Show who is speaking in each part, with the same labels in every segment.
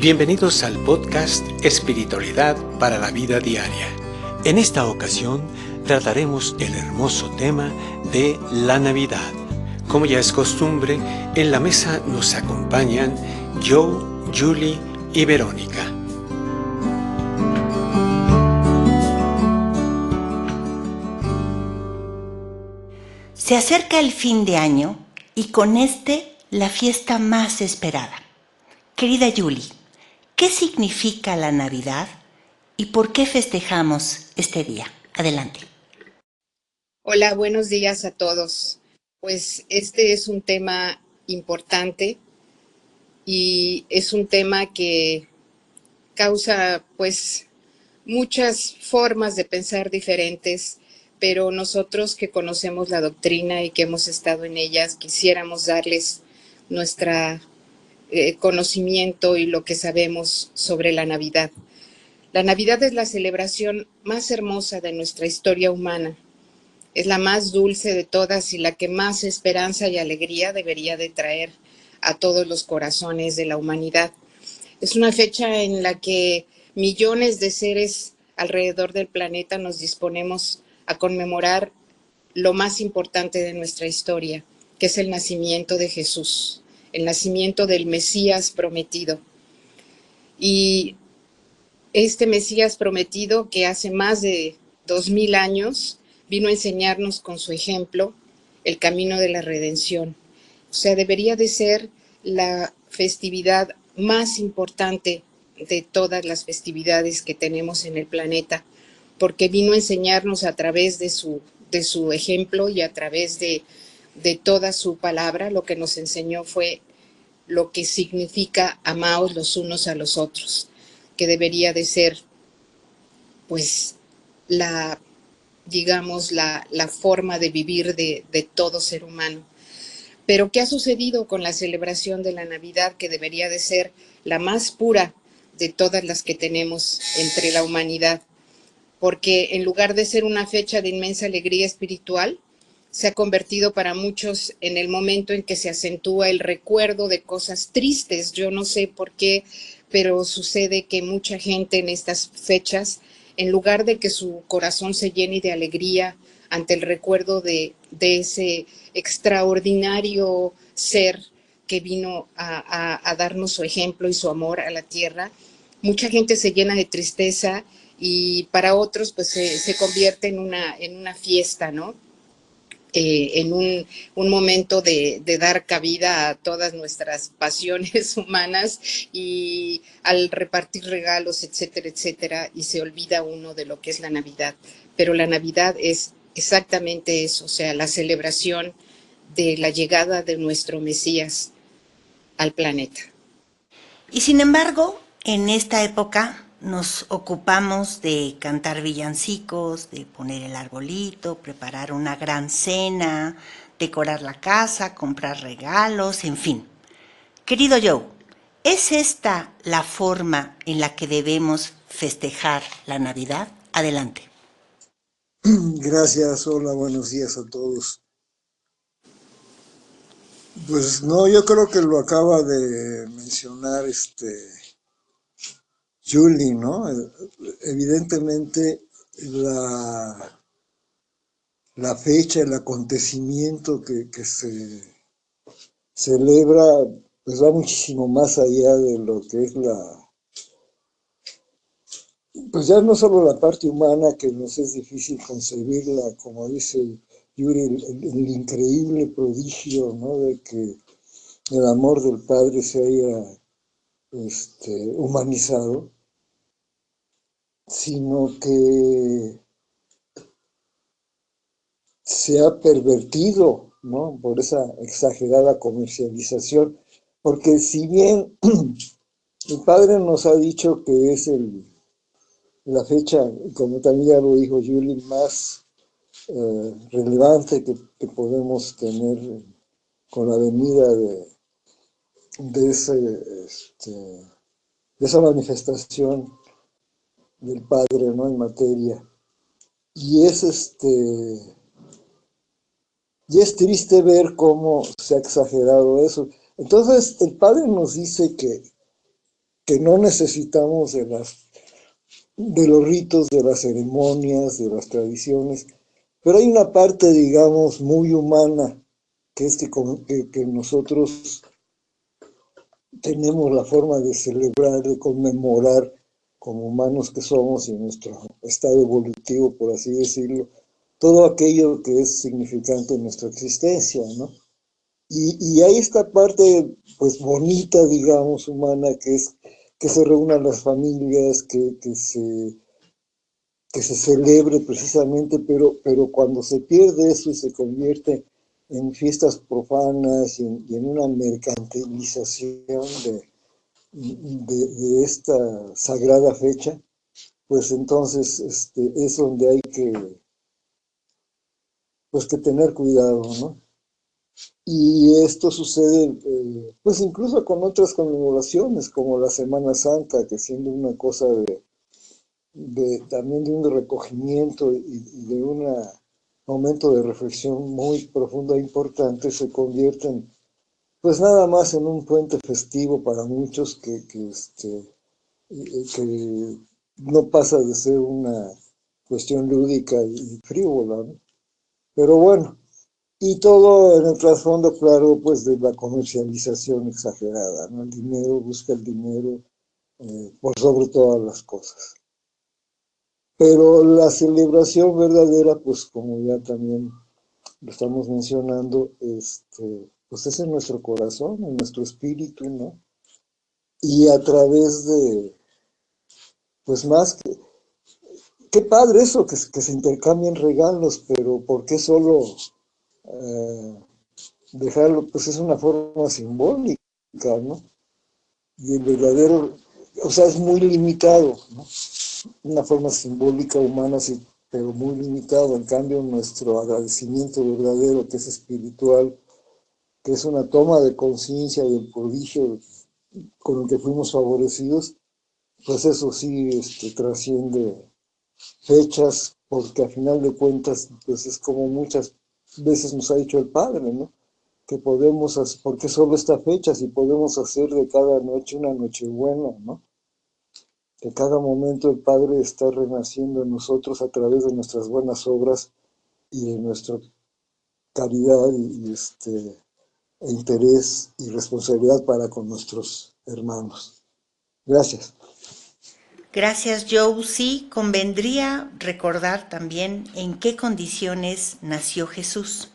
Speaker 1: Bienvenidos al podcast Espiritualidad para la Vida Diaria. En esta ocasión trataremos el hermoso tema de la Navidad. Como ya es costumbre, en la mesa nos acompañan Joe, Julie y Verónica.
Speaker 2: Se acerca el fin de año y con este la fiesta más esperada. Querida Julie, ¿qué significa la Navidad y por qué festejamos este día? Adelante.
Speaker 3: Hola, buenos días a todos. Pues este es un tema importante y es un tema que causa pues muchas formas de pensar diferentes, pero nosotros que conocemos la doctrina y que hemos estado en ellas, quisiéramos darles nuestra conocimiento y lo que sabemos sobre la Navidad. La Navidad es la celebración más hermosa de nuestra historia humana. Es la más dulce de todas y la que más esperanza y alegría debería de traer a todos los corazones de la humanidad. Es una fecha en la que millones de seres alrededor del planeta nos disponemos a conmemorar lo más importante de nuestra historia, que es el nacimiento de Jesús, el nacimiento del Mesías prometido. Y este Mesías prometido, que hace más de 2000 años vino a enseñarnos con su ejemplo el camino de la redención. O sea, debería de ser la festividad más importante de todas las festividades que tenemos en el planeta, porque vino a enseñarnos a través de su ejemplo y a través de toda su palabra. Lo que nos enseñó fue lo que significa amaos los unos a los otros, que debería de ser pues la forma de vivir de todo ser humano. Pero ¿qué ha sucedido con la celebración de la Navidad, que debería de ser la más pura de todas las que tenemos entre la humanidad? Porque en lugar de ser una fecha de inmensa alegría espiritual, se ha convertido para muchos en el momento en que se acentúa el recuerdo de cosas tristes. Yo no sé por qué, pero sucede que mucha gente en estas fechas, en lugar de que su corazón se llene de alegría ante el recuerdo de ese extraordinario ser que vino a darnos su ejemplo y su amor a la tierra, mucha gente se llena de tristeza y para otros pues se convierte en una fiesta, ¿no? En un momento de dar cabida a todas nuestras pasiones humanas y al repartir regalos, etcétera, etcétera, y se olvida uno de lo que es la Navidad. Pero la Navidad es exactamente eso, o sea, la celebración de la llegada de nuestro Mesías al planeta.
Speaker 2: Y sin embargo, en esta época nos ocupamos de cantar villancicos, de poner el arbolito, preparar una gran cena, decorar la casa, comprar regalos, en fin. Querido Joe, ¿es esta la forma en la que debemos festejar la Navidad? Adelante.
Speaker 4: Gracias, hola, buenos días a todos. Pues no, yo creo que lo acaba de mencionar Julie, ¿no? Evidentemente la fecha, el acontecimiento que se celebra, pues va muchísimo más allá de lo que es pues ya no solo la parte humana, que nos es difícil concebirla, como dice Yuri, el increíble prodigio, ¿no? De que el amor del Padre se haya humanizado, sino que se ha pervertido, ¿no? Por esa exagerada comercialización, porque si bien el Padre nos ha dicho que es la fecha, como también ya lo dijo Julie, más relevante que podemos tener con la venida de esa manifestación del Padre, ¿no? En materia. Y y es triste ver cómo se ha exagerado eso. Entonces, el Padre nos dice que que no necesitamos de los ritos, de las ceremonias, de las tradiciones, pero hay una parte, digamos, muy humana, que es que nosotros tenemos la forma de celebrar, de conmemorar como humanos que somos y en nuestro estado evolutivo, por así decirlo, todo aquello que es significante en nuestra existencia, ¿no? Y hay esta parte, pues, bonita, digamos, humana, que es que se reúnan las familias, que se celebre precisamente, pero cuando se pierde eso y se convierte en fiestas profanas y en una mercantilización de esta sagrada fecha, pues entonces es donde hay pues, que tener cuidado, ¿no? Y esto sucede, pues incluso con otras conmemoraciones, como la Semana Santa, que siendo una cosa también de un recogimiento y de un momento de reflexión muy profunda e importante, se convierten pues nada más en un puente festivo para muchos que no pasa de ser una cuestión lúdica y frívola, ¿no? Pero bueno, y todo en el trasfondo, claro, pues de la comercialización exagerada, ¿no? El dinero busca el dinero por sobre todas las cosas. Pero la celebración verdadera, pues como ya también lo estamos mencionando, pues es en nuestro corazón, en nuestro espíritu, ¿no? Y a través pues más que, qué padre eso, que se intercambien regalos, pero ¿por qué solo eh, dejarlo? Pues es una forma simbólica, ¿no? Y el verdadero, o sea, es muy limitado, ¿no? Una forma simbólica humana, sí, pero muy limitado. En cambio, nuestro agradecimiento verdadero, que es espiritual, que es una toma de conciencia del prodigio con el que fuimos favorecidos, pues eso sí trasciende fechas, porque a final de cuentas, pues es como muchas veces nos ha dicho el Padre, ¿no? Que podemos hacer, porque solo esta fecha, si podemos hacer de cada noche una noche buena, ¿no? Que cada momento el Padre está renaciendo en nosotros a través de nuestras buenas obras y de nuestra caridad e interés y responsabilidad para con nuestros hermanos. Gracias.
Speaker 2: Gracias, Joe. Sí, convendría recordar también en qué condiciones nació Jesús,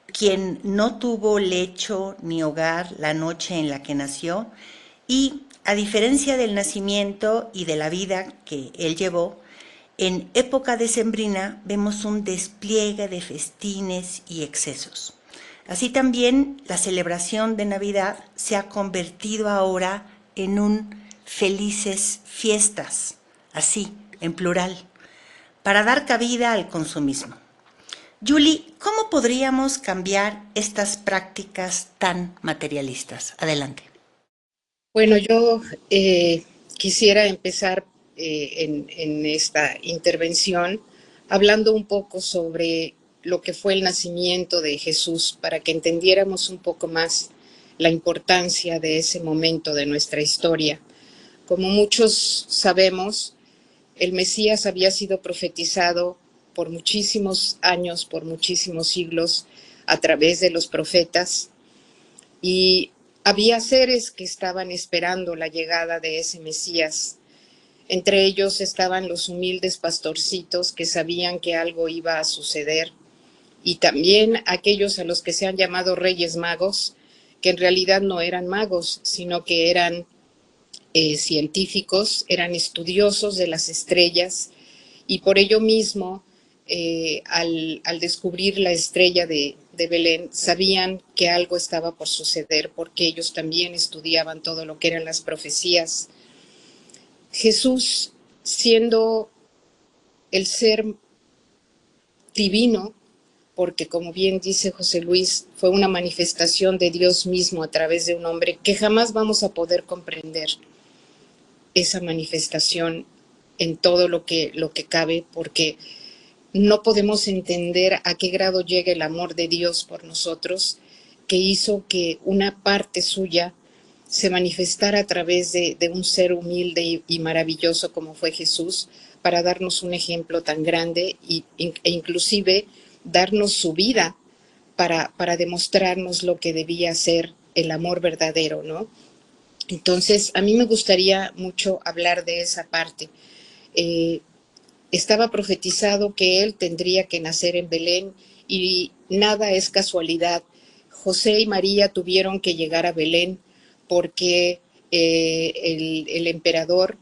Speaker 2: quien no tuvo lecho ni hogar la noche en la que nació, y a diferencia del nacimiento y de la vida que él llevó, en época decembrina vemos un despliegue de festines y excesos. Así también la celebración de Navidad se ha convertido ahora en un felices fiestas, así, en plural, para dar cabida al consumismo. Julie, ¿cómo podríamos cambiar estas prácticas tan materialistas? Adelante.
Speaker 3: Bueno, yo quisiera empezar en esta intervención hablando un poco sobre lo que fue el nacimiento de Jesús, para que entendiéramos un poco más la importancia de ese momento de nuestra historia. Como muchos sabemos, el Mesías había sido profetizado por muchísimos años, por muchísimos siglos, a través de los profetas, y había seres que estaban esperando la llegada de ese Mesías. Entre ellos estaban los humildes pastorcitos que sabían que algo iba a suceder, y también aquellos a los que se han llamado Reyes Magos, que en realidad no eran magos, sino que eran científicos, eran estudiosos de las estrellas, y por ello mismo, al descubrir la estrella de Belén, sabían que algo estaba por suceder, porque ellos también estudiaban todo lo que eran las profecías. Jesús, siendo el ser divino, porque como bien dice José Luis, fue una manifestación de Dios mismo a través de un hombre, que jamás vamos a poder comprender esa manifestación en todo lo que cabe, porque no podemos entender a qué grado llega el amor de Dios por nosotros, que hizo que una parte suya se manifestara a través de un ser humilde y maravilloso como fue Jesús, para darnos un ejemplo tan grande e inclusive darnos su vida para demostrarnos lo que debía ser el amor verdadero, ¿no? Entonces, a mí me gustaría mucho hablar de esa parte. Estaba profetizado que él tendría que nacer en Belén y nada es casualidad. José y María tuvieron que llegar a Belén porque el emperador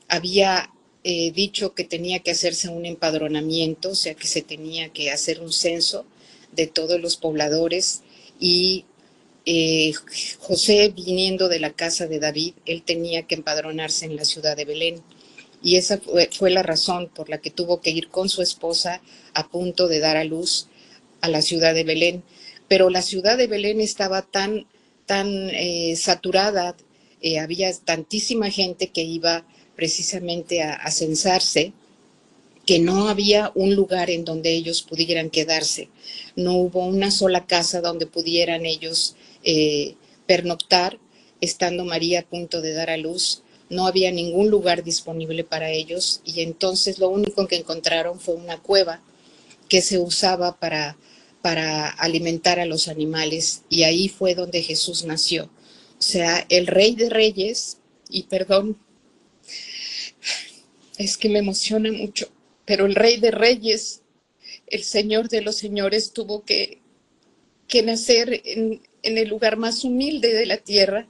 Speaker 3: había dicho que tenía que hacerse un empadronamiento, o sea que se tenía que hacer un censo de todos los pobladores y José, viniendo de la casa de David, él tenía que empadronarse en la ciudad de Belén. Y esa fue la razón por la que tuvo que ir con su esposa a punto de dar a luz a la ciudad de Belén. Pero la ciudad de Belén estaba tan saturada, había tantísima gente que iba precisamente a censarse, que no había un lugar en donde ellos pudieran quedarse. No hubo una sola casa donde pudieran ellos pernoctar, estando María a punto de dar a luz. No había ningún lugar disponible para ellos y entonces lo único que encontraron fue una cueva que se usaba para alimentar a los animales, y ahí fue donde Jesús nació. O sea, el Rey de Reyes, y perdón, es que me emociona mucho, pero el Rey de Reyes, el Señor de los Señores, tuvo que nacer en el lugar más humilde de la tierra,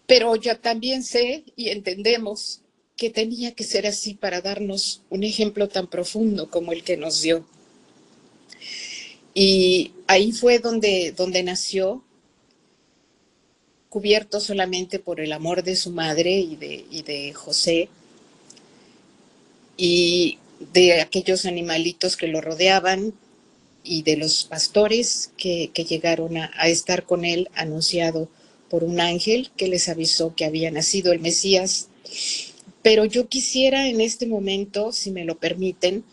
Speaker 3: pero ya también sé y entendemos que tenía que ser así para darnos un ejemplo tan profundo como el que nos dio. Y ahí fue donde nació, cubierto solamente por el amor de su madre y de José, y de aquellos animalitos que lo rodeaban, y de los pastores que llegaron a estar con él, anunciado por un ángel que les avisó que había nacido el Mesías. Pero yo quisiera en este momento, si me lo permiten,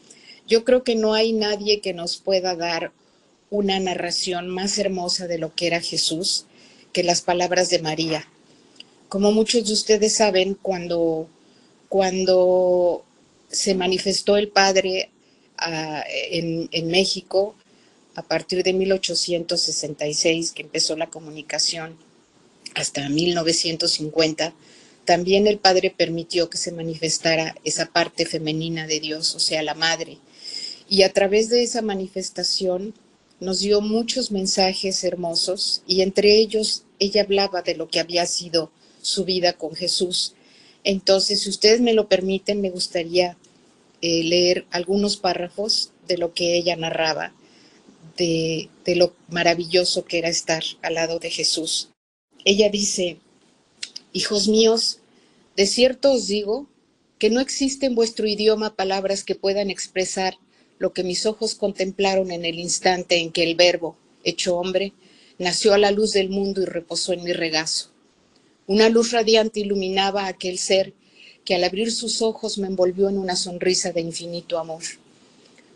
Speaker 3: yo creo que no hay nadie que nos pueda dar una narración más hermosa de lo que era Jesús que las palabras de María. Como muchos de ustedes saben, cuando se manifestó el Padre en México, a partir de 1866, que empezó la comunicación, hasta 1950, también el Padre permitió que se manifestara esa parte femenina de Dios, o sea, la Madre. Y a través de esa manifestación nos dio muchos mensajes hermosos, y entre ellos ella hablaba de lo que había sido su vida con Jesús. Entonces, si ustedes me lo permiten, me gustaría leer algunos párrafos de lo que ella narraba, de lo maravilloso que era estar al lado de Jesús. Ella dice: hijos míos, de cierto os digo que no existe en vuestro idioma palabras que puedan expresar lo que mis ojos contemplaron en el instante en que el Verbo, hecho hombre, nació a la luz del mundo y reposó en mi regazo. Una luz radiante iluminaba a aquel ser que al abrir sus ojos me envolvió en una sonrisa de infinito amor.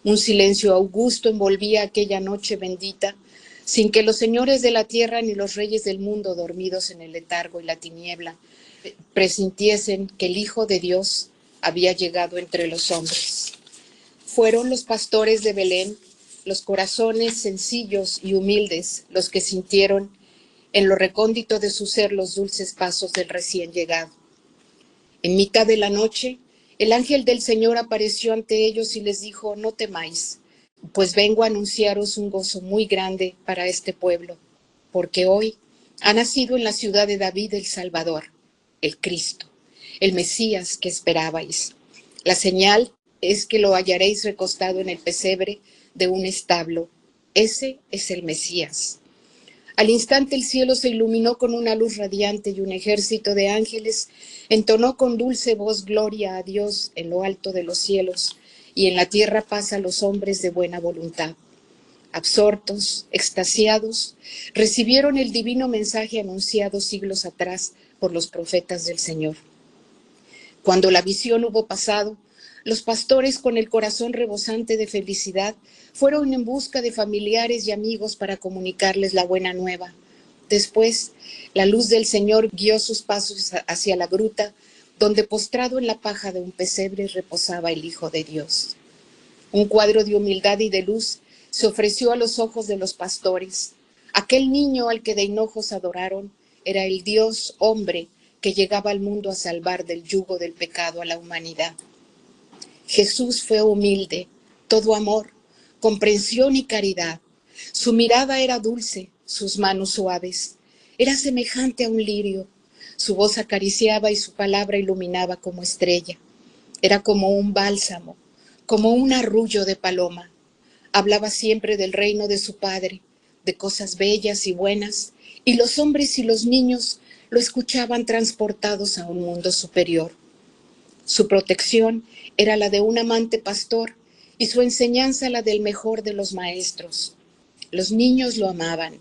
Speaker 3: Un silencio augusto envolvía aquella noche bendita, sin que los señores de la tierra ni los reyes del mundo, dormidos en el letargo y la tiniebla, presintiesen que el Hijo de Dios había llegado entre los hombres. Fueron los pastores de Belén, los corazones sencillos y humildes, los que sintieron en lo recóndito de su ser los dulces pasos del recién llegado. En mitad de la noche, el ángel del Señor apareció ante ellos y les dijo: no temáis, pues vengo a anunciaros un gozo muy grande para este pueblo, porque hoy ha nacido en la ciudad de David el Salvador, el Cristo, el Mesías que esperabais. La señal es que lo hallaréis recostado en el pesebre de un establo. Ese es el Mesías. Al instante el cielo se iluminó con una luz radiante y un ejército de ángeles entonó con dulce voz gloria a Dios en lo alto de los cielos, y en la tierra paz a los hombres de buena voluntad. Absortos, extasiados, recibieron el divino mensaje anunciado siglos atrás por los profetas del Señor. Cuando la visión hubo pasado, los pastores, con el corazón rebosante de felicidad, fueron en busca de familiares y amigos para comunicarles la buena nueva. Después, la luz del Señor guió sus pasos hacia la gruta, donde postrado en la paja de un pesebre reposaba el Hijo de Dios. Un cuadro de humildad y de luz se ofreció a los ojos de los pastores. Aquel niño al que de hinojos adoraron era el Dios hombre que llegaba al mundo a salvar del yugo del pecado a la humanidad. Jesús fue humilde, todo amor, comprensión y caridad. Su mirada era dulce, sus manos suaves. Era semejante a un lirio. Su voz acariciaba y su palabra iluminaba como estrella. Era como un bálsamo, como un arrullo de paloma. Hablaba siempre del reino de su Padre, de cosas bellas y buenas, y los hombres y los niños lo escuchaban transportados a un mundo superior. Su protección era la de un amante pastor y su enseñanza la del mejor de los maestros. Los niños lo amaban,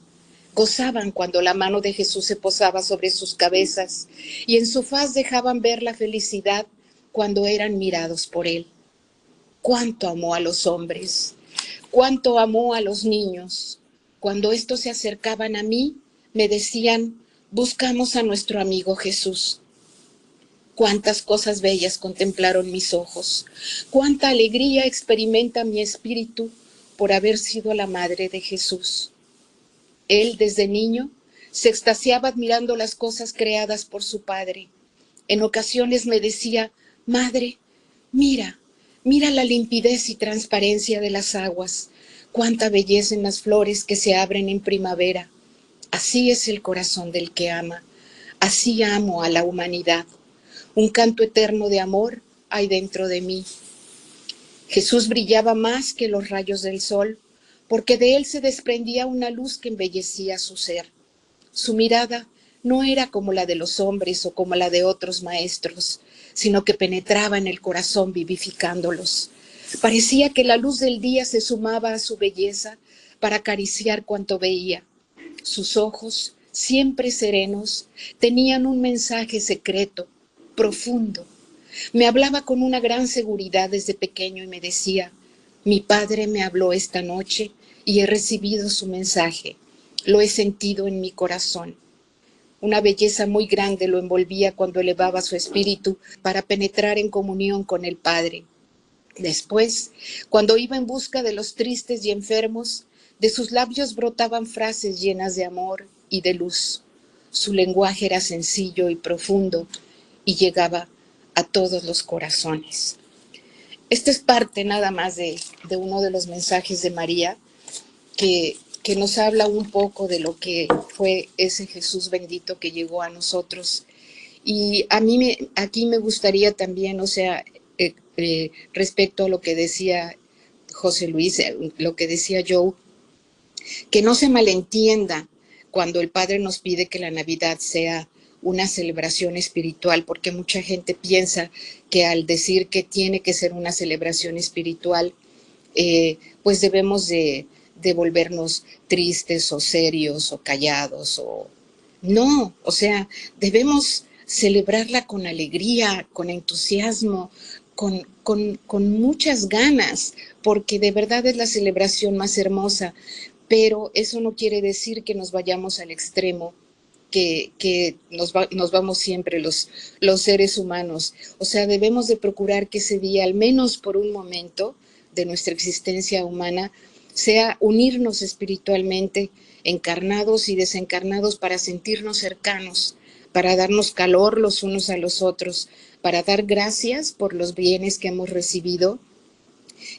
Speaker 3: gozaban cuando la mano de Jesús se posaba sobre sus cabezas y en su faz dejaban ver la felicidad cuando eran mirados por él. Cuánto amó a los hombres, cuánto amó a los niños. Cuando estos se acercaban a mí, me decían: buscamos a nuestro amigo Jesús. Cuántas cosas bellas contemplaron mis ojos, cuánta alegría experimenta mi espíritu por haber sido la madre de Jesús. Él, desde niño, se extasiaba admirando las cosas creadas por su padre. En ocasiones me decía: madre, mira la limpidez y transparencia de las aguas, cuánta belleza en las flores que se abren en primavera. Así es el corazón del que ama, así amo a la humanidad. Un canto eterno de amor hay dentro de mí. Jesús brillaba más que los rayos del sol, porque de él se desprendía una luz que embellecía su ser. Su mirada no era como la de los hombres o como la de otros maestros, sino que penetraba en el corazón vivificándolos. Parecía que la luz del día se sumaba a su belleza para acariciar cuanto veía. Sus ojos, siempre serenos, tenían un mensaje secreto, profundo. Me hablaba con una gran seguridad desde pequeño y me decía: mi padre me habló esta noche y he recibido su mensaje. Lo he sentido en mi corazón. Una belleza muy grande lo envolvía cuando elevaba su espíritu para penetrar en comunión con el Padre. Después, cuando iba en busca de los tristes y enfermos, de sus labios brotaban frases llenas de amor y de luz. Su lenguaje era sencillo y profundo y llegaba a todos los corazones. Esta es parte nada más de uno de los mensajes de María que nos habla un poco de lo que fue ese Jesús bendito que llegó a nosotros. Y a mí aquí me gustaría también, respecto a lo que decía José Luis, lo que decía Joe, que no se malentienda cuando el Padre nos pide que la Navidad sea una celebración espiritual, porque mucha gente piensa que al decir que tiene que ser una celebración espiritual, pues debemos de volvernos tristes o serios o callados. No, debemos celebrarla con alegría, con entusiasmo, con muchas ganas, porque de verdad es la celebración más hermosa, pero eso no quiere decir que nos vayamos al extremo, que nos vamos siempre los seres humanos. Debemos de procurar que ese día, al menos por un momento de nuestra existencia humana, sea unirnos espiritualmente, encarnados y desencarnados, para sentirnos cercanos, para darnos calor los unos a los otros, para dar gracias por los bienes que hemos recibido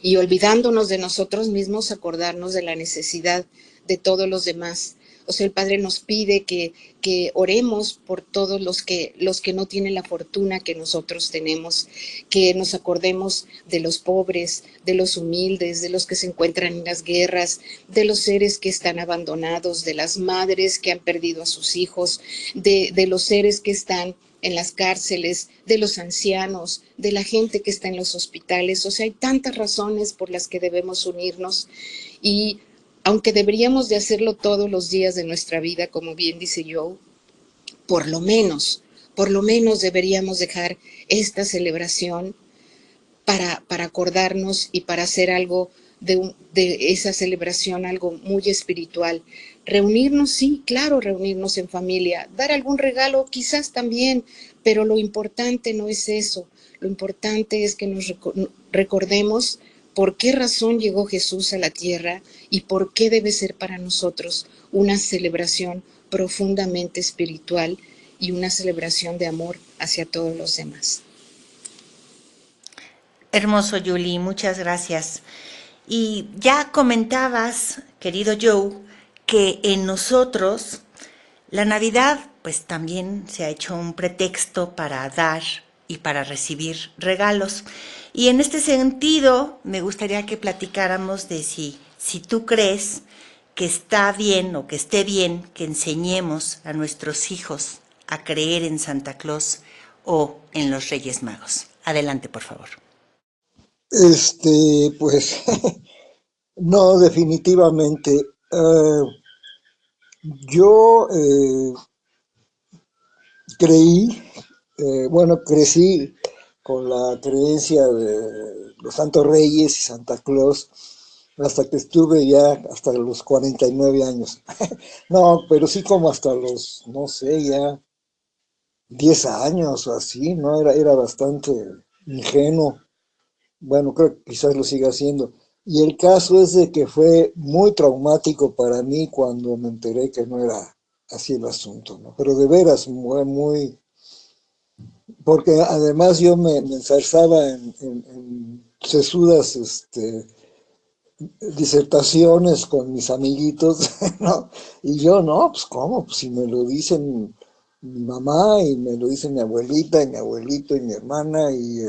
Speaker 3: y, olvidándonos de nosotros mismos, acordarnos de la necesidad de todos los demás. El Padre nos pide que oremos por todos los que no tienen la fortuna que nosotros tenemos, que nos acordemos de los pobres, de los humildes, de los que se encuentran en las guerras, de los seres que están abandonados, de las madres que han perdido a sus hijos, de los seres que están en las cárceles, de los ancianos, de la gente que está en los hospitales. Hay tantas razones por las que debemos unirnos, y aunque deberíamos de hacerlo todos los días de nuestra vida, como bien dice Joe, por lo menos deberíamos dejar esta celebración para acordarnos y para hacer algo de esa celebración algo muy espiritual. Reunirnos, sí, claro, reunirnos en familia, dar algún regalo quizás también, pero lo importante no es eso, lo importante es que nos recordemos por qué razón llegó Jesús a la tierra y por qué debe ser para nosotros una celebración profundamente espiritual y una celebración de amor hacia todos los demás.
Speaker 2: Hermoso, Julie, muchas gracias. Y ya comentabas, querido Joe, que en nosotros la Navidad pues también se ha hecho un pretexto para dar y para recibir regalos. Y en este sentido me gustaría que platicáramos de si tú crees que está bien o que esté bien que enseñemos a nuestros hijos a creer en Santa Claus o en los Reyes Magos. Adelante, por favor.
Speaker 4: Pues, no, definitivamente. Yo crecí con la creencia de los Santos Reyes y Santa Claus hasta que estuve ya hasta los 49 años. No, pero sí como hasta los, no sé, ya 10 años o así, ¿no? Era bastante ingenuo. Bueno, creo que quizás lo siga haciendo. Y el caso es de que fue muy traumático para mí cuando me enteré que no era así el asunto, ¿no? Pero de veras, porque además yo me enzarzaba en sesudas disertaciones con mis amiguitos, ¿no? Y yo, no, pues cómo, pues si me lo dicen mi mamá y me lo dice mi abuelita y mi abuelito y mi hermana y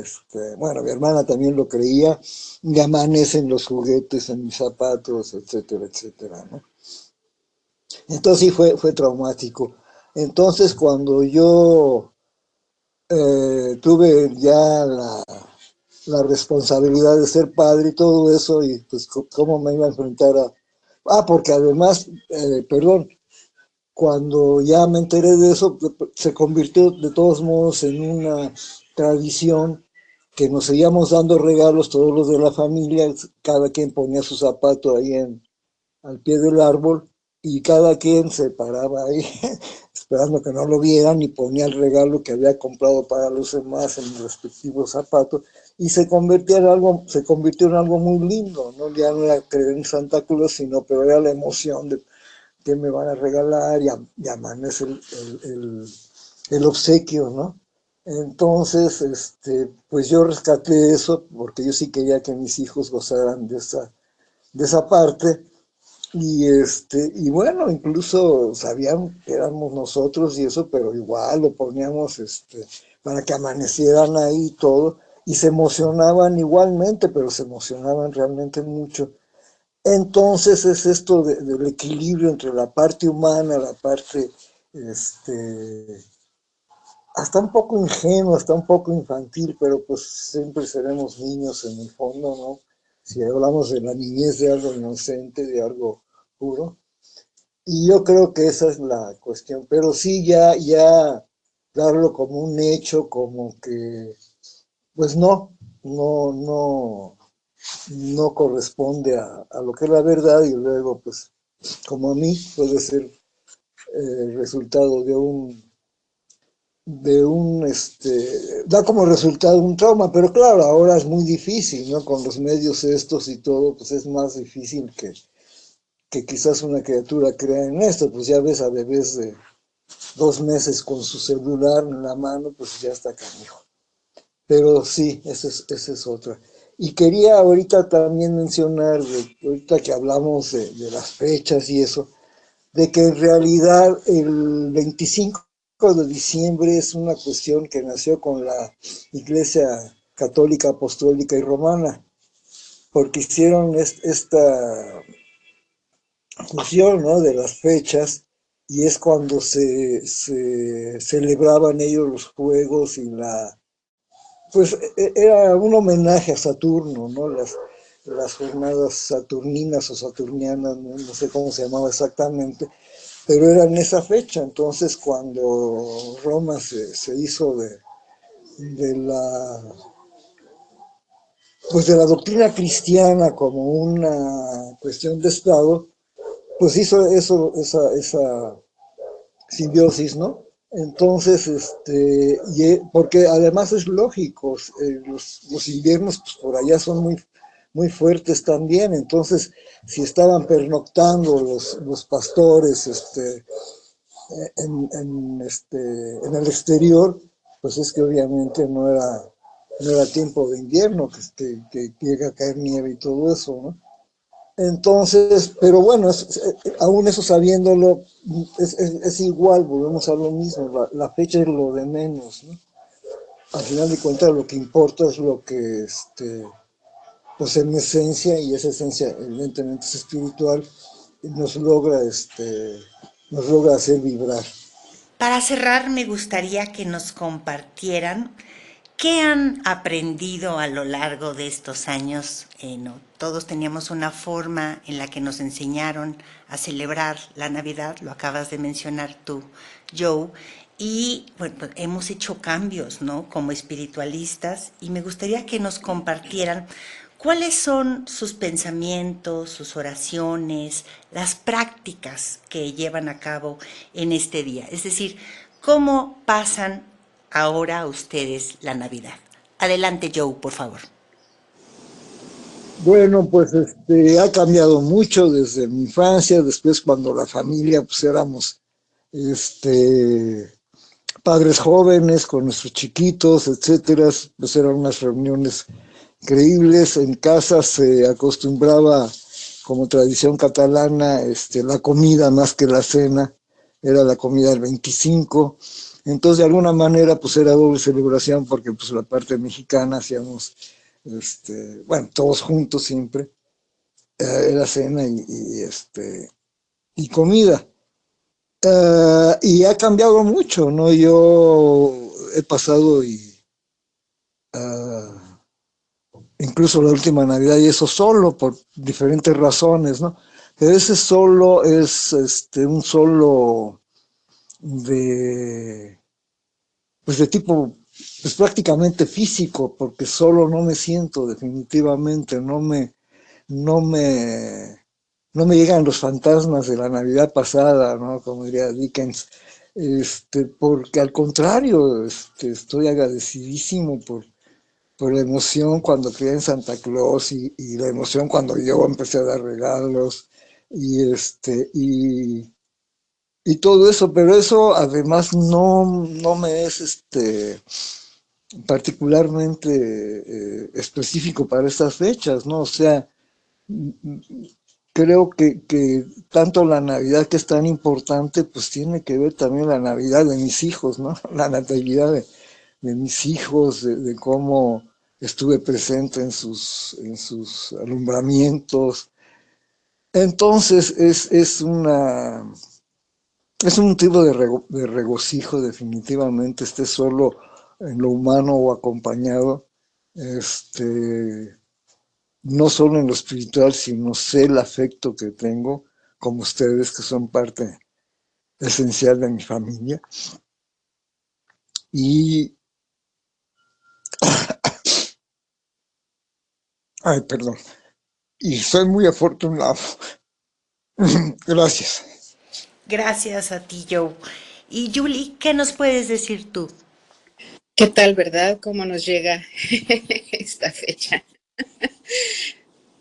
Speaker 4: bueno, mi hermana también lo creía, y amanecen los juguetes en mis zapatos, etcétera, etcétera, ¿no? Entonces sí fue traumático. Entonces cuando yo tuve ya la responsabilidad de ser padre y todo eso, y pues cómo me iba a enfrentar a... Ah, porque además, perdón, cuando ya me enteré de eso, se convirtió de todos modos en una tradición que nos seguíamos dando regalos todos los de la familia, cada quien ponía su zapato ahí al pie del árbol y cada quien se paraba ahí esperando que no lo vieran y ponía el regalo que había comprado para los demás en el respectivo zapato y se convirtió en algo muy lindo, ¿no? Ya no era creer en Santa Claus, pero era la emoción de qué me van a regalar y amanece el obsequio, ¿no? Entonces, pues yo rescaté eso porque yo sí quería que mis hijos gozaran de esa parte y bueno, incluso sabían que éramos nosotros y eso, pero igual lo poníamos para que amanecieran ahí y todo, y se emocionaban igualmente, pero se emocionaban realmente mucho. Entonces es esto del equilibrio entre la parte humana, la parte hasta un poco ingenua, hasta un poco infantil, pero pues siempre seremos niños en el fondo, ¿no? Si hablamos de la niñez, de algo inocente, de algo puro. Y yo creo que esa es la cuestión, pero sí ya darlo como un hecho, como que, pues no corresponde a lo que es la verdad y luego, pues, como a mí, puede ser resultado da como resultado un trauma, pero claro, ahora es muy difícil, ¿no? Con los medios estos y todo, pues es más difícil que quizás una criatura crea en esto, pues ya ves a bebés de 2 meses con su celular en la mano, pues ya está canijo. Pero sí, esa es otra. Y quería ahorita también mencionar, ahorita que hablamos de las fechas y eso, de que en realidad el 25 de diciembre es una cuestión que nació con la Iglesia Católica, Apostólica y Romana, porque hicieron esta fusión, ¿no?, de las fechas, y es cuando se celebraban ellos los juegos y pues era un homenaje a Saturno, ¿no? Las jornadas saturninas o saturnianas, no sé cómo se llamaba exactamente, pero era en esa fecha. Entonces cuando Roma se hizo de la pues de la doctrina cristiana como una cuestión de Estado, pues hizo esa simbiosis, ¿no? Entonces, porque además es lógico, los inviernos pues, por allá son muy fuertes también, entonces si estaban pernoctando los pastores en el exterior, pues es que obviamente no era tiempo de invierno, que llega a caer nieve y todo eso, ¿no? Entonces, pero bueno, aún eso sabiéndolo, es igual, volvemos a lo mismo, la fecha es lo de menos, ¿no? Al final de cuentas lo que importa es lo que, pues en esencia, y esa esencia evidentemente es espiritual, nos logra, nos logra hacer vibrar.
Speaker 2: Para cerrar, me gustaría que nos compartieran qué han aprendido a lo largo de estos años. No, todos teníamos una forma en la que nos enseñaron a celebrar la Navidad, lo acabas de mencionar tú, Joe, y bueno, pues hemos hecho cambios, ¿no? Como espiritualistas, y me gustaría que nos compartieran cuáles son sus pensamientos, sus oraciones, las prácticas que llevan a cabo en este día. Es decir, cómo pasan ahora ustedes la Navidad. Adelante, Joe, por favor.
Speaker 4: Bueno, pues ha cambiado mucho desde mi infancia, después cuando la familia, pues éramos, padres jóvenes con nuestros chiquitos, etcétera, pues eran unas reuniones creíbles. En casa se acostumbraba, como tradición catalana, la comida más que la cena, era la comida del 25. Entonces, de alguna manera, pues era doble celebración porque pues la parte mexicana hacíamos, bueno, todos juntos siempre, era cena y comida. Y ha cambiado mucho, ¿no? Yo he pasado uh, incluso la última Navidad y eso solo por diferentes razones, ¿no? Pero ese solo es un solo de, pues de tipo, pues prácticamente físico, porque solo no me siento definitivamente, no me, no me llegan los fantasmas de la Navidad pasada, ¿no? Como diría Dickens, porque al contrario, estoy agradecidísimo por la emoción cuando creí en Santa Claus y la emoción cuando yo empecé a dar regalos y y todo eso, pero eso además no me es particularmente específico para estas fechas, ¿no? O sea, creo que tanto la Navidad que es tan importante, pues tiene que ver también la Navidad de mis hijos, ¿no? La natividad de mis hijos, de cómo estuve presente en sus alumbramientos. Entonces es un tipo de regocijo definitivamente, esté solo en lo humano o acompañado, no solo en lo espiritual, sino sé el afecto que tengo, como ustedes que son parte esencial de mi familia. Y, ay, perdón, y soy muy afortunado. Gracias.
Speaker 2: Gracias a ti, Joe. Y Julie, ¿qué nos puedes decir tú?
Speaker 3: ¿Qué tal, verdad? ¿Cómo nos llega esta fecha?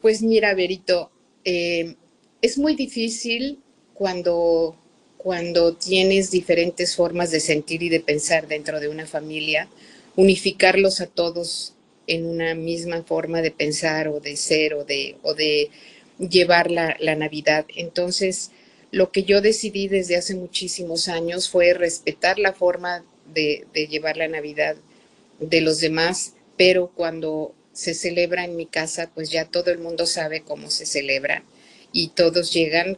Speaker 3: Pues mira, Berito, es muy difícil cuando, cuando tienes diferentes formas de sentir y de pensar dentro de una familia, unificarlos a todos en una misma forma de pensar o de ser o de llevar la Navidad. Entonces, lo que yo decidí desde hace muchísimos años fue respetar la forma de llevar la Navidad de los demás, pero cuando se celebra en mi casa, pues ya todo el mundo sabe cómo se celebra y todos llegan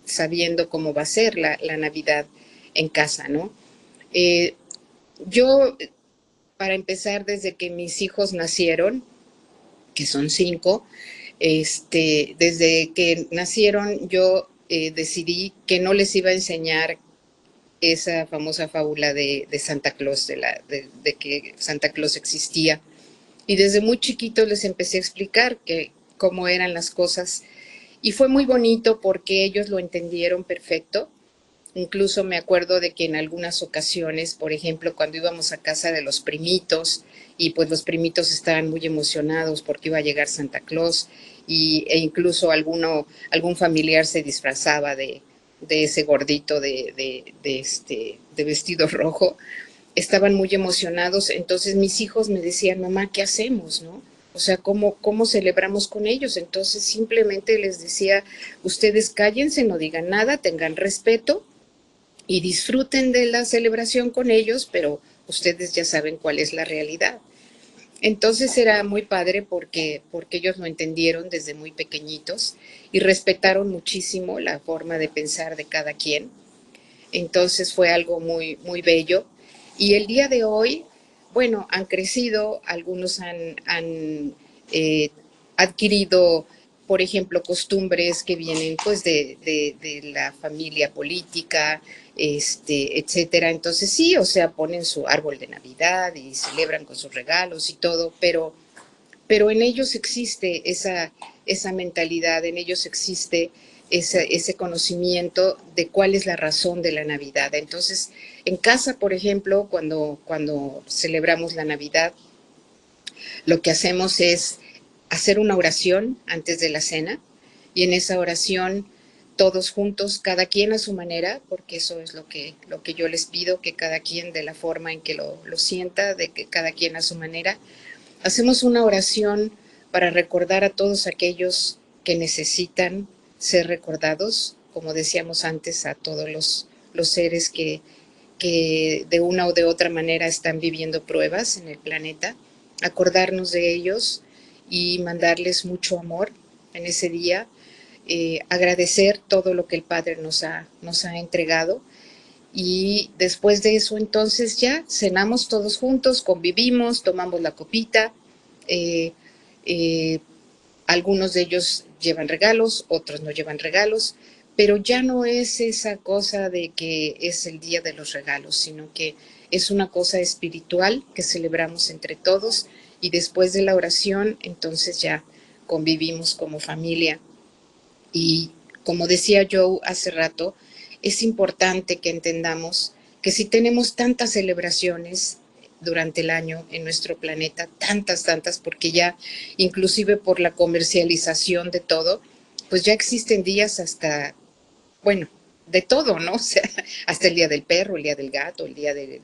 Speaker 3: sabiendo cómo va a ser la Navidad en casa, ¿no? Eh, yo, para empezar, desde que mis hijos nacieron, que son 5, desde que nacieron yo decidí que no les iba a enseñar esa famosa fábula de Santa Claus, de que Santa Claus existía, Y desde muy chiquitos les empecé a explicar cómo eran las cosas. Y fue muy bonito porque ellos lo entendieron perfecto. Incluso me acuerdo de que en algunas ocasiones, por ejemplo, cuando íbamos a casa de los primitos, y pues los primitos estaban muy emocionados porque iba a llegar Santa Claus, e incluso algún familiar se disfrazaba de ese gordito de vestido rojo, estaban muy emocionados. Entonces mis hijos me decían, mamá, ¿qué hacemos, no? O sea, ¿cómo celebramos con ellos? Entonces simplemente les decía, ustedes cállense, no digan nada, tengan respeto y disfruten de la celebración con ellos, pero ustedes ya saben cuál es la realidad. Entonces era muy padre porque ellos lo entendieron desde muy pequeñitos y respetaron muchísimo la forma de pensar de cada quien. Entonces fue algo muy, muy bello. Y el día de hoy, bueno, han crecido, algunos han eh, adquirido, por ejemplo, costumbres que vienen pues de la familia política, etcétera. Entonces sí, o sea, ponen su árbol de Navidad y celebran con sus regalos y todo, pero en ellos existe esa mentalidad, en ellos existe ese conocimiento de cuál es la razón de la Navidad. Entonces, en casa, por ejemplo, cuando celebramos la Navidad, lo que hacemos es hacer una oración antes de la cena, y en esa oración todos juntos, cada quien a su manera, porque eso es lo que yo les pido, que cada quien de la forma en que lo sienta, de que cada quien a su manera, hacemos una oración para recordar a todos aquellos que necesitan ser recordados, como decíamos antes, a todos los seres que de una o de otra manera están viviendo pruebas en el planeta, acordarnos de ellos y mandarles mucho amor en ese día, agradecer todo lo que el Padre nos ha entregado. Y después de eso, entonces ya cenamos todos juntos, convivimos, tomamos la copita. eh, eh, Algunos de ellos llevan regalos, otros no llevan regalos, pero ya no es esa cosa de que es el día de los regalos, sino que es una cosa espiritual que celebramos entre todos, y después de la oración, entonces ya convivimos como familia. Y como decía Joe hace rato, es importante que entendamos que si tenemos tantas celebraciones durante el año en nuestro planeta, tantas, porque ya inclusive por la comercialización de todo, pues ya existen días hasta, bueno, de todo, ¿no? O sea, hasta el día del perro, el día del gato,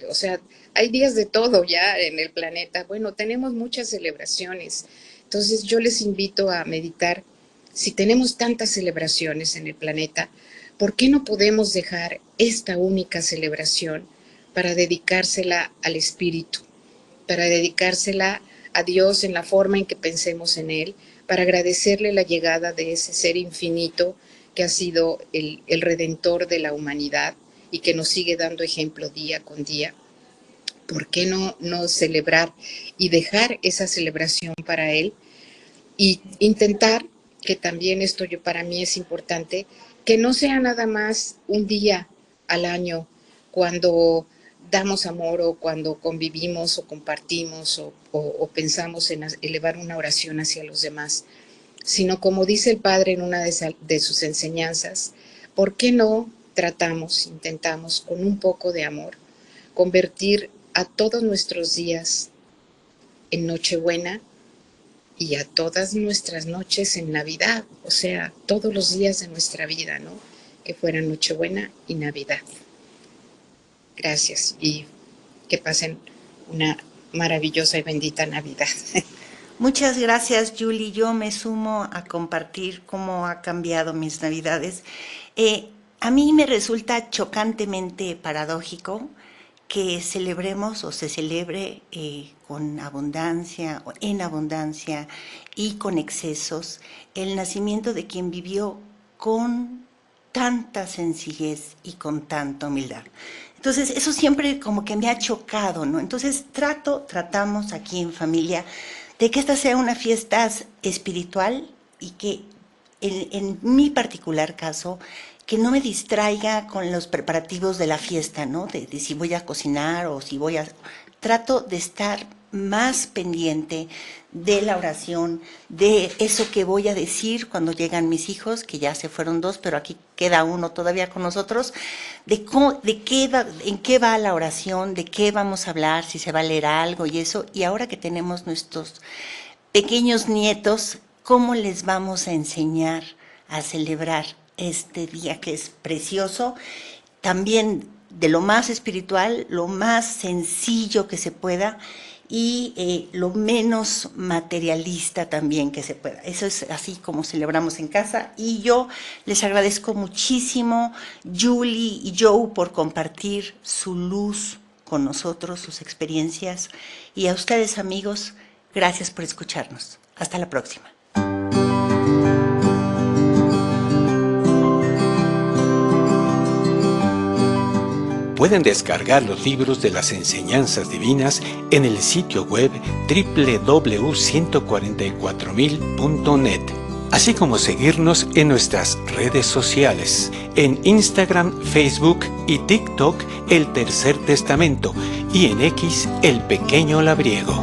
Speaker 3: o sea, hay días de todo ya en el planeta. Bueno, tenemos muchas celebraciones. Entonces yo les invito a meditar, si tenemos tantas celebraciones en el planeta, ¿por qué no podemos dejar esta única celebración para dedicársela al espíritu, para dedicársela a Dios en la forma en que pensemos en Él, para agradecerle la llegada de ese ser infinito que ha sido el redentor de la humanidad y que nos sigue dando ejemplo día con día? ¿Por qué no celebrar y dejar esa celebración para Él? Y intentar, que también esto para mí es importante, que no sea nada más un día al año cuando damos amor, o cuando convivimos o compartimos, o pensamos en elevar una oración hacia los demás, sino, como dice el Padre en una de sus enseñanzas, ¿por qué no intentamos con un poco de amor convertir a todos nuestros días en Nochebuena y a todas nuestras noches en Navidad? O sea, todos los días de nuestra vida, ¿no? Que fueran Nochebuena y Navidad. Gracias, y que pasen una maravillosa y bendita Navidad.
Speaker 2: Muchas gracias, Julie. Yo me sumo a compartir cómo ha cambiado mis Navidades. A mí me resulta chocantemente paradójico que celebremos o se celebre con abundancia, o en abundancia y con excesos el nacimiento de quien vivió con tanta sencillez y con tanta humildad. Entonces, eso siempre como que me ha chocado, ¿no? Entonces, tratamos aquí en familia de que esta sea una fiesta espiritual y que en mi particular caso, que no me distraiga con los preparativos de la fiesta, ¿no? De si voy a cocinar o si voy a... Trato de estar más pendiente de la oración, de eso que voy a decir cuando llegan mis hijos, que ya se fueron 2, pero aquí queda uno todavía con nosotros, en qué va la oración, de qué vamos a hablar, si se va a leer algo y eso. Y ahora que tenemos nuestros pequeños nietos, ¿cómo les vamos a enseñar a celebrar este día que es precioso? También de lo más espiritual, lo más sencillo que se pueda y lo menos materialista también que se pueda. Eso es así como celebramos en casa, y yo les agradezco muchísimo, Julie y Joe, por compartir su luz con nosotros, sus experiencias, y a ustedes, amigos, gracias por escucharnos. Hasta la próxima.
Speaker 1: Pueden descargar los libros de las enseñanzas divinas en el sitio web www.144.000.net, así como seguirnos en nuestras redes sociales, en Instagram, Facebook y TikTok, El Tercer Testamento, y en X, El Pequeño Labriego.